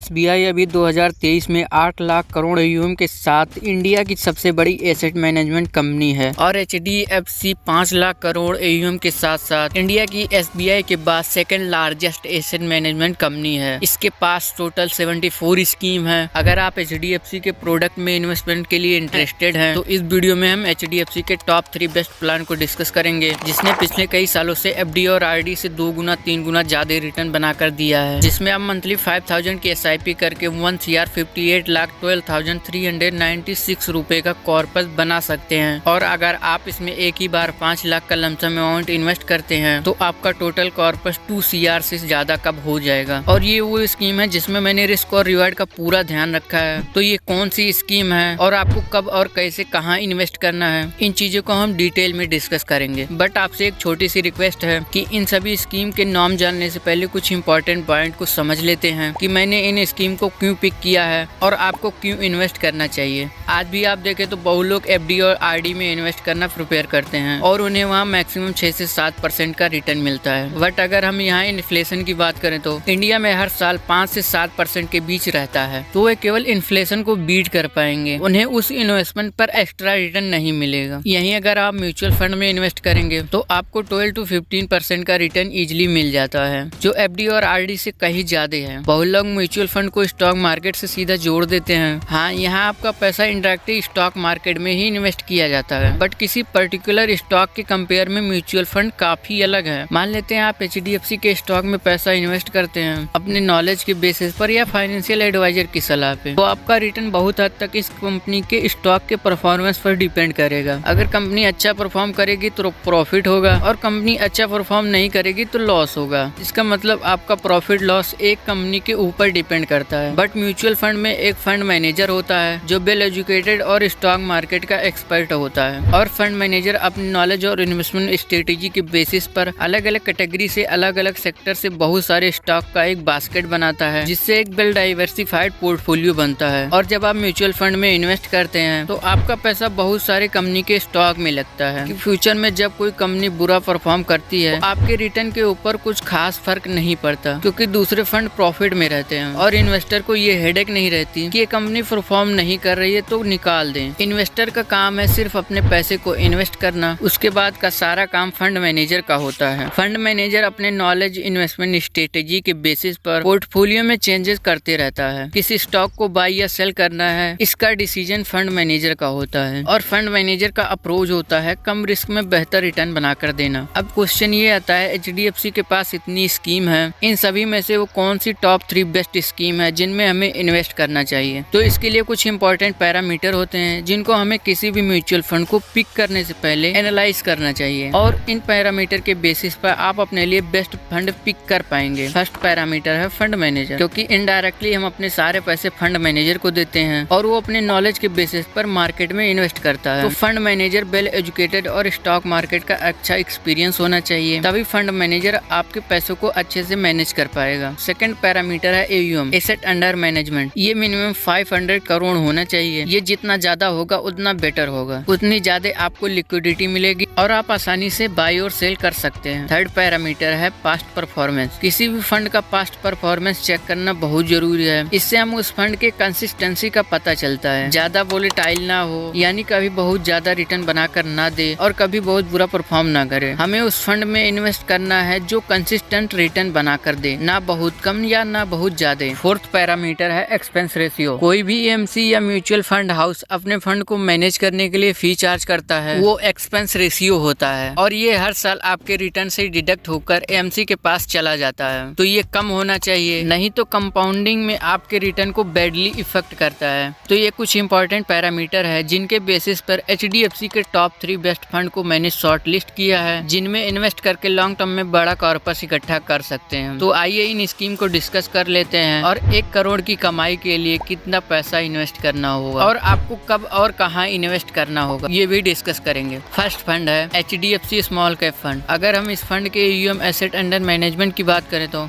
SBI अभी 2023 में 8 lakh crore AUM के साथ इंडिया की सबसे बड़ी एसेट मैनेजमेंट कंपनी है और HDFC 5 लाख करोड़ AUM के साथ साथ इंडिया की SBI के बाद second largest asset management company है। इसके पास टोटल 74 स्कीम है। अगर आप HDFC के प्रोडक्ट में इन्वेस्टमेंट के लिए इंटरेस्टेड हैं तो इस वीडियो में हम HDFC के टॉप 3 बेस्ट प्लान को डिस्कस करेंगे, जिसने पिछले कई सालों से FD और RD से 2 गुना 3 गुना ज्यादा रिटर्न बनाकर दिया है, जिसमें आप मंथली 5000 की SIP करके 1,58,12,396 रुपए का कॉर्पस बना सकते हैं। और अगर आप इसमें एक ही बार 5 लाख का लमसम अमाउंट इन्वेस्ट करते हैं तो आपका टोटल कॉर्पस 2 CR से ज्यादा कब हो जाएगा। और ये वो स्कीम है जिसमें मैंने रिस्क और रिवार्ड का पूरा ध्यान रखा है। तो ये कौन सी स्कीम है और आपको कब और कैसे कहाँ इन्वेस्ट करना है, इन चीजों को हम डिटेल में डिस्कस करेंगे। बट आपसे एक छोटी सी रिक्वेस्ट है कि इन सभी स्कीम के नाम जानने से पहले कुछ इंपॉर्टेंट पॉइंट को समझ लेते हैं कि मैंने इन स्कीम को क्यों पिक किया है और आपको क्यों इन्वेस्ट करना चाहिए। आज भी आप देखें तो बहुत लोग FD और RD में इन्वेस्ट करना प्रिपेयर करते हैं और उन्हें वहाँ मैक्सिमम 6 से 7% का रिटर्न मिलता है। बट अगर हम यहाँ इन्फ्लेशन की बात करें तो इंडिया में हर साल 5 से 7% के बीच रहता है, तो वे केवल इन्फ्लेशन को बीट कर पाएंगे, उन्हें उस इन्वेस्टमेंट पर एक्स्ट्रा रिटर्न नहीं मिलेगा। यहीं अगर आप म्यूचुअल फंड में इन्वेस्ट करेंगे तो आपको 12 to 15% का रिटर्न इजिली मिल जाता है, जो FD और RD से कहीं ज्यादा है। बहुत लोग म्यूचुअल फंड को स्टॉक मार्केट से सीधा जोड़ देते हैं। हाँ, यहाँ आपका पैसा इंडायरेक्टली स्टॉक मार्केट में ही इन्वेस्ट किया जाता है, बट किसी पर्टिकुलर स्टॉक के कंपेयर में म्यूचुअल फंड काफी अलग है। मान लेते हैं आप HDFC के स्टॉक में पैसा इन्वेस्ट करते हैं अपने नॉलेज के बेसिस पर या फाइनेंशियल एडवाइजर की सलाह पे, तो आपका रिटर्न बहुत हद तक इस कंपनी के स्टॉक के परफॉर्मेंस पर डिपेंड करेगा। अगर कंपनी अच्छा परफॉर्म करेगी तो प्रॉफिट होगा और कंपनी अच्छा परफॉर्म नहीं करेगी तो लॉस होगा। इसका मतलब आपका प्रॉफिट लॉस एक कंपनी के ऊपर डिपेंड करता है। बट म्यूचुअल फंड में एक फंड मैनेजर होता है जो वेल एजुकेटेड और स्टॉक मार्केट का एक्सपर्ट होता है, और फंड मैनेजर अपनी नॉलेज और इन्वेस्टमेंट स्ट्रेटेजी के बेसिस पर अलग अलग कैटेगरी से अलग अलग सेक्टर से बहुत सारे स्टॉक का एक बास्केट बनाता है, जिससे एक वेल डाइवर्सिफाइड पोर्टफोलियो बनता है। और जब आप म्यूचुअल फंड में इन्वेस्ट करते हैं तो आपका पैसा बहुत सारे कंपनी के स्टॉक में लगता है कि फ्यूचर में जब कोई कंपनी बुरा परफॉर्म करती है तो आपके रिटर्न के ऊपर कुछ खास फर्क नहीं पड़ता, क्योंकि दूसरे फंड प्रॉफिट में रहते हैं और इन्वेस्टर को ये हेडेक नहीं रहती कि ये कंपनी परफॉर्म नहीं कर रही है तो निकाल दें। इन्वेस्टर का काम है सिर्फ अपने पैसे को इन्वेस्ट करना, उसके बाद का सारा काम फंड मैनेजर का होता है। फंड मैनेजर अपने नॉलेज इन्वेस्टमेंट स्ट्रेटेजी के बेसिस पर पोर्टफोलियो में चेंजेस करते रहता है। किसी स्टॉक को बाय या सेल करना है, इसका डिसीजन फंड मैनेजर का होता है, और फंड मैनेजर का अप्रोच होता है कम रिस्क में बेहतर रिटर्न बनाकर देना। अब क्वेश्चन ये आता है, HDFC के पास इतनी स्कीम है, इन सभी में से वो कौन सी टॉप 3 बेस्ट स्कीम है जिनमें हमें इन्वेस्ट करना चाहिए। तो इसके लिए कुछ इंपॉर्टेंट पैरामीटर होते हैं जिनको हमें किसी भी म्यूचुअल फंड को पिक करने से पहले एनालाइज करना चाहिए, और इन पैरामीटर के बेसिस पर आप अपने लिए बेस्ट फंड पिक कर पाएंगे। फर्स्ट पैरामीटर है फंड मैनेजर, क्योंकि इनडायरेक्टली हम अपने सारे पैसे फंड मैनेजर को देते हैं और वो अपने नॉलेज के बेसिस पर मार्केट में इन्वेस्ट करता है। तो फंड मैनेजर वेल एजुकेटेड और स्टॉक मार्केट का अच्छा एक्सपीरियंस होना चाहिए, तभी फंड मैनेजर आपके पैसों को अच्छे से मैनेज कर पाएगा। सेकंड पैरामीटर है AUM, एसेट अंडर मैनेजमेंट। ये मिनिमम 500 करोड़ होना चाहिए। ये जितना ज्यादा होगा उतना बेटर होगा, उतनी ज्यादा आपको लिक्विडिटी मिलेगी और आप आसानी से बाय और सेल कर सकते हैं। थर्ड पैरामीटर है पास्ट परफॉर्मेंस। किसी भी फंड का पास्ट परफॉर्मेंस चेक करना बहुत जरूरी है, इससे हम उस फंड के कंसिस्टेंसी का पता चलता है। ज्यादा वोलेटाइल ना हो, यानी कभी बहुत ज्यादा रिटर्न बनाकर ना दे और कभी बहुत बुरा परफॉर्म ना करे। हमें उस फंड में इन्वेस्ट करना है जो कंसिस्टेंट रिटर्न बनाकर दे, ना बहुत कम या ना बहुत ज्यादा। फोर्थ पैरामीटर है एक्सपेंस रेशियो। कोई भी AMC या म्यूचुअल फंड हाउस अपने फंड को मैनेज करने के लिए फी चार्ज करता है, वो एक्सपेंस रेशियो होता है, और ये हर साल आपके रिटर्न से डिडक्ट होकर AMC के पास चला जाता है। तो ये कम होना चाहिए, नहीं तो कंपाउंडिंग में आपके रिटर्न को बैडली इफेक्ट करता है। तो ये कुछ इंपॉर्टेंट पैरामीटर है जिनके बेसिस पर HDFC के टॉप 3 बेस्ट फंड को मैंने शॉर्ट लिस्ट किया है, जिनमें इन्वेस्ट करके लॉन्ग टर्म में बड़ा कॉर्पस इकट्ठा कर सकते हैं। तो आइए इन स्कीम को डिस्कस कर लेते हैं और 1 करोड़ की कमाई के लिए कितना पैसा इन्वेस्ट करना होगा और आपको कब और कहां इन्वेस्ट करना होगा, ये भी डिस्कस करेंगे। फर्स्ट फंड है HDFC स्मॉल कैप फंड। अगर हम इस फंड के AUM एसेट अंडर मैनेजमेंट की बात करें तो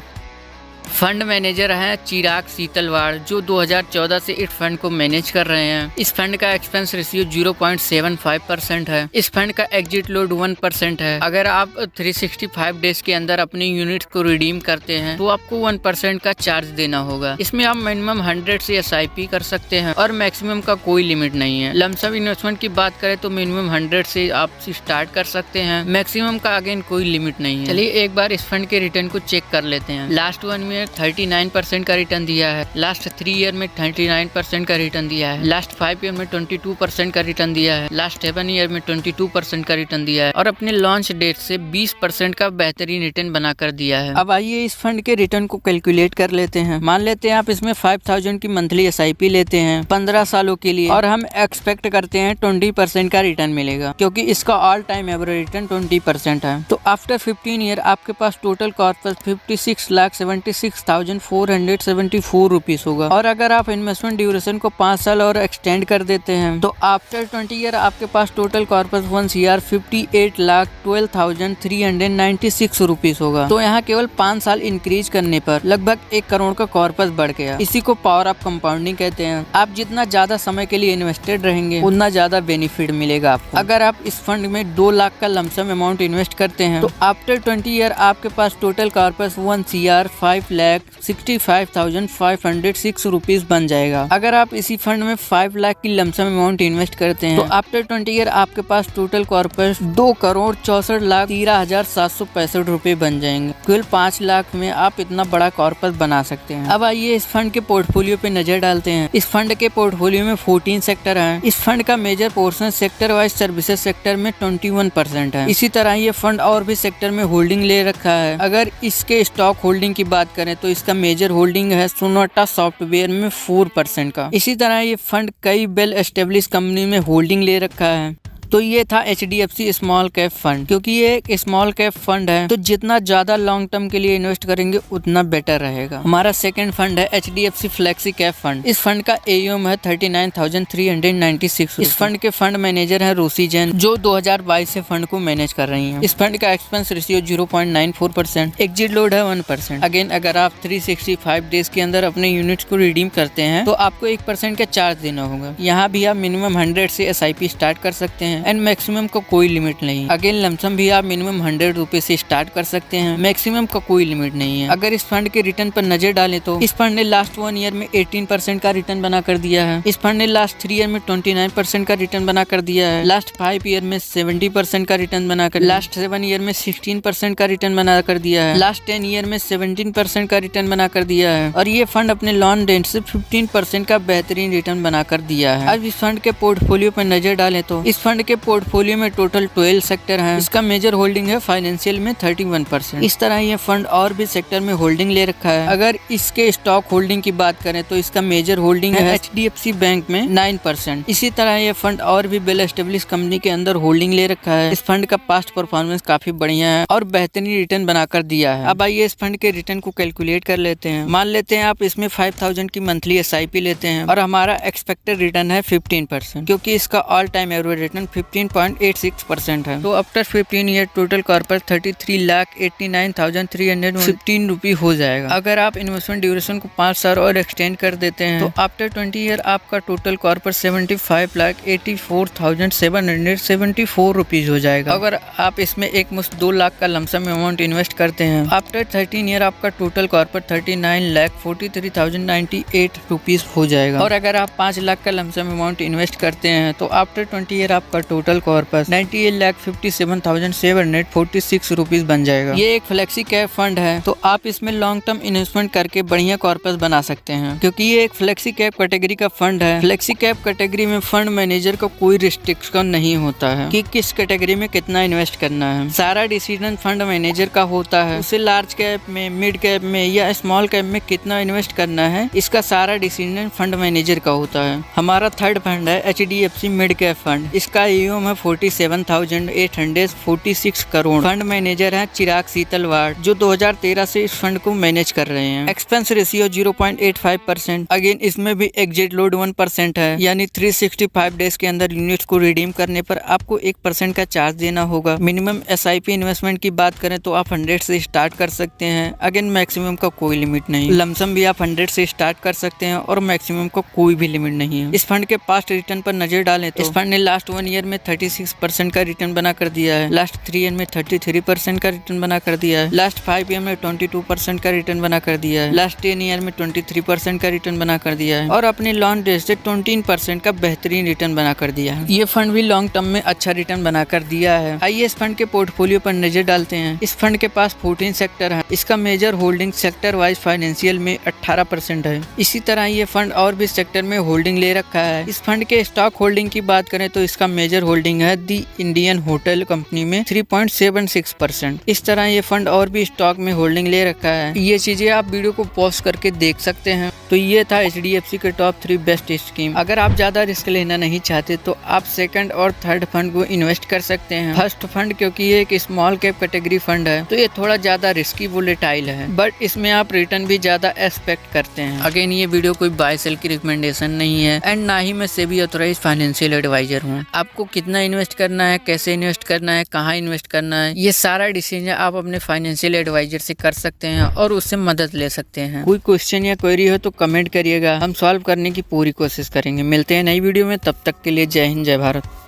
फंड मैनेजर हैं चिराग सीतलवाड़, जो 2014 से इस फंड को मैनेज कर रहे हैं। इस फंड का एक्सपेंस रेशियो 0.75% है। इस फंड का एग्जिट लोड 1% है। अगर आप 365 डेज के अंदर अपनी यूनिट्स को रिडीम करते हैं तो आपको 1% का चार्ज देना होगा। इसमें आप मिनिमम 100 से SIP कर सकते हैं और मैक्सिमम का कोई लिमिट नहीं है। लमसम इन्वेस्टमेंट की बात करें तो मिनिमम 100 से आप स्टार्ट कर सकते हैं, मैक्सिमम का अगेन कोई लिमिट नहीं है। चलिए एक बार इस फंड के रिटर्न को चेक कर लेते हैं। लास्ट 1 ईयर 39% का रिटर्न दिया है, लास्ट 3 ईयर में 39% का रिटर्न दिया है, लास्ट 5 ईयर में 22% का रिटर्न दिया है, लास्ट 7 ईयर में 22% का रिटर्न दिया है और अपने लॉन्च डेट से 20% का बेहतरीन रिटर्न बनाकर दिया है। अब आइए इस फंड के रिटर्न को कैलकुलेट कर लेते हैं। मान लेते हैं आप इसमें 5000 की मंथली SIP लेते हैं 15 सालों के लिए और हम एक्सपेक्ट करते हैं 20% का रिटर्न मिलेगा, क्योंकि इसका ऑल टाइम एवरेज रिटर्न 20% है। तो आफ्टर 15 ईयर आपके पास टोटल कॉर्पस 56,76,474 रुपीज होगा। और अगर आप इन्वेस्टमेंट ड्यूरेशन को 5 साल और एक्सटेंड कर देते हैं तो आफ्टर 20 ईयर आपके पास टोटल कॉर्पस 1,58,12,396 रुपीज होगा। तो यहाँ केवल 5 साल इंक्रीज करने पर लगभग 1 करोड़ का कॉर्पस बढ़ गया। इसी को पावर ऑफ कंपाउंडिंग कहते हैं। आप जितना ज्यादा समय के लिए इन्वेस्टेड रहेंगे उतना ज्यादा बेनिफिट मिलेगा आपको। अगर आप इस फंड में 2 लाख का लमसम अमाउंट इन्वेस्ट करते हैं तो आफ्टर 20 ईयर आपके पास टोटल कॉर्पस 1,05,65,506 रुपीज बन जाएगा। अगर आप इसी फंड में 5 लाख की लमसम अमाउंट इन्वेस्ट करते हैं तो आफ्टर 20 ईयर आपके पास टोटल कॉर्पस 2,64,13,765 रुपए बन जाएंगे। कुल 5 लाख में आप इतना बड़ा कॉर्पस बना सकते हैं। अब आइए इस फंड के पोर्टफोलियो पे नजर डालते हैं। इस फंड के पोर्टफोलियो में 14 सेक्टर हैं। इस फंड का major portion sector wise services sector में 21% है। इसी तरह ये फंड और भी सेक्टर में होल्डिंग ले रखा है। अगर इसके स्टॉक होल्डिंग की बात करें तो इसका मेजर होल्डिंग है सोनाटा सॉफ्टवेयर में 4% का। इसी तरह ये फंड कई वेल एस्टेब्लिश कंपनी में होल्डिंग ले रखा है। तो ये था HDFC स्मॉल कैप फंड। क्योंकि ये एक स्मॉल कैप फंड है तो जितना ज्यादा लॉन्ग टर्म के लिए इन्वेस्ट करेंगे उतना बेटर रहेगा। हमारा सेकंड फंड है HDFC फ्लेक्सी कैप फंड। इस फंड का AUM है 39,396। इस फंड के फंड मैनेजर है रोसी जैन, जो 2022 से फंड को मैनेज कर रही है। इस फंड का एक्सपेंस रेशियो 0.94%, एग्जिट लोड है 1%। अगेन अगर आप 365 डेज के अंदर अपने यूनिट्स को रिडीम करते हैं तो आपको 1% का चार्ज देना होगा। यहाँ भी आप मिनिमम 100 से SIP स्टार्ट कर सकते हैं एंड मैक्सिमम का कोई लिमिट नहीं। अगेन लमसम भी आप मिनिमम 100 रुपए से स्टार्ट कर सकते हैं, मैक्सिमम का कोई लिमिट नहीं है। अगर इस फंड के रिटर्न पर नजर डालें तो इस फंड ने लास्ट 1 ईयर में 18% का रिटर्न बना कर दिया है। इस फंड ने लास्ट 3 ईयर में 29% का रिटर्न बना कर दिया है। लास्ट 5 ईयर में 70% का रिटर्न बनाकर, लास्ट 7 ईयर में 16% का रिटर्न बना कर दिया है। लास्ट 10 ईयर में 17% का रिटर्न बना कर दिया है। और ये फंड अपने लॉन्ग डेट से 15% का बेहतरीन रिटर्न बनाकर दिया है। अब इस फंड के पोर्टफोलियो पर नजर डालें तो इस फंड के पोर्टफोलियो में टोटल 12 सेक्टर हैं। इसका मेजर होल्डिंग है फाइनेंशियल में 31%। इस तरह ये फंड और भी सेक्टर में होल्डिंग ले रखा है। अगर इसके स्टॉक होल्डिंग की बात करें तो इसका मेजर होल्डिंग है HDFC बैंक में 9%। इसी तरह ये फंड और भी वेल एस्टेब्लिश कंपनी के अंदर होल्डिंग ले रखा है। इस फंड का पास्ट परफॉर्मेंस काफी बढ़िया है और बेहतरीन रिटर्न बनाकर दिया है। अब आइए इस फंड के रिटर्न को कैलकुलेट कर लेते हैं। मान लेते हैं आप इसमें 5000 की मंथली SIP लेते हैं और हमारा एक्सपेक्टेड रिटर्न है 15%, क्योंकि इसका ऑल टाइम एवरेज रिटर्न 15.86% है। तो आफ्टर 15 ईयर टोटल कॉर्पस 33,89,315 रुपए हो जाएगा। अगर आप इन्वेस्टमेंट ड्यूरेशन को 5 साल और एक्सटेंड कर देते हैं तो आफ्टर 20 ईयर आपका टोटल कॉर्पस 75,84,774 रुपीज हो जाएगा। अगर आप इसमें एक मुश्त 2 लाख का लमसम अमाउंट इन्वेस्ट करते हैं आफ्टर 13 ईयर आपका टोटल कॉर्पस 39,43,098 रुपीज हो जाएगा। और अगर आप 5 लाख का लमसम अमाउंट इन्वेस्ट करते हैं तो आफ्टर 20 ईयर आपका टोटल कॉर्पस 98,57,746 रुपीज बन जाएगा। ये एक फ्लेक्सी कैप फंड है तो आप इसमें लॉन्ग टर्म इन्वेस्टमेंट करके बढ़िया कॉर्पस बना सकते हैं, क्योंकि ये एक फ्लेक्सी कैप कैटेगरी का फंड है। फ्लेक्सी कैप कैटेगरी में फंड मैनेजर का कोई रिस्ट्रिक्शन नहीं होता है कि किस कैटेगरी में कितना इन्वेस्ट करना है। सारा डिसीजन फंड मैनेजर का होता है। उसे लार्ज कैप में, मिड कैप में या स्मॉल कैप में कितना इन्वेस्ट करना है, इसका सारा डिसीजन फंड मैनेजर का होता है। हमारा थर्ड फंड है HDFC मिड कैप फंड। इसका AUM है 47,846 करोड़। फंड मैनेजर है चिराग सीतलवाड़, जो 2013 से इस फंड को मैनेज कर रहे हैं। Expense ratio 0.85%। अगेन इसमें भी एग्जिट लोड 1% है, यानी 365 डेज के अंदर यूनिट्स को रिडीम करने पर आपको 1% का चार्ज देना होगा। मिनिमम SIP इन्वेस्टमेंट की बात करें तो आप 100 से स्टार्ट कर सकते हैं। अगेन मैक्सिमम का कोई लिमिट नहीं। लमसम भी आप 100 से स्टार्ट कर सकते हैं और मैक्सिमम का कोई भी लिमिट नहीं है। इस फंड के पास्ट रिटर्न पर नजर डालें तो इस फंड ने लास्ट 1 ईयर में 36% का रिटर्न बना कर दिया है, लास्ट 3 ईयर में 33% का रिटर्न बना कर दिया है, लास्ट 5 ईयर में 22% का रिटर्न बना कर दिया है, लास्ट 10 ईयर में 23% का रिटर्न बना कर दिया है और अपने लॉन्ग डेज से 20% का बेहतरीन रिटर्न बना कर दिया है। ये फंड भी लॉन्ग टर्म में अच्छा रिटर्न बना कर दिया है। आइए इस फंड के पोर्टफोलियो पर नजर डालते हैं। इस फंड के पास 14 सेक्टर है। इसका major holding sector wise financial में 18% है। इसी तरह ये फंड और भी सेक्टर में होल्डिंग ले रखा है। इस फंड के स्टॉक होल्डिंग की बात करें तो इसका मेजर होल्डिंग है दी इंडियन होटल कंपनी में 3.76%। इस तरह ये फंड और भी स्टॉक में होल्डिंग ले रखा है। ये चीजें आप वीडियो को पॉज करके देख सकते हैं। तो ये था HDFC के टॉप 3 बेस्ट स्कीम। अगर आप ज्यादा रिस्क लेना नहीं चाहते तो आप सेकंड और थर्ड फंड को इन्वेस्ट कर सकते हैं। फर्स्ट फंड क्योंकि ये एक स्मॉल कैप कैटेगरी फंड है तो ये थोड़ा ज्यादा रिस्की वोलेटाइल है, बट इसमें आप रिटर्न भी ज्यादा एक्सपेक्ट करते हैं। अगेन ये वीडियो कोई बाय सेल की रिकमेंडेशन नहीं है एंड ना ही मैं सेबी ऑथराइज्ड फाइनेंशियल एडवाइजर हूँ। आपको कितना इन्वेस्ट करना है, कैसे इन्वेस्ट करना है, कहाँ इन्वेस्ट करना है, ये सारा डिसीजन आप अपने फाइनेंशियल एडवाइजर से कर सकते हैं और उससे मदद ले सकते हैं। कोई क्वेश्चन या क्वेरी हो तो कमेंट करिएगा, हम सॉल्व करने की पूरी कोशिश करेंगे। मिलते हैं नई वीडियो में, तब तक के लिए जय हिंद जय भारत।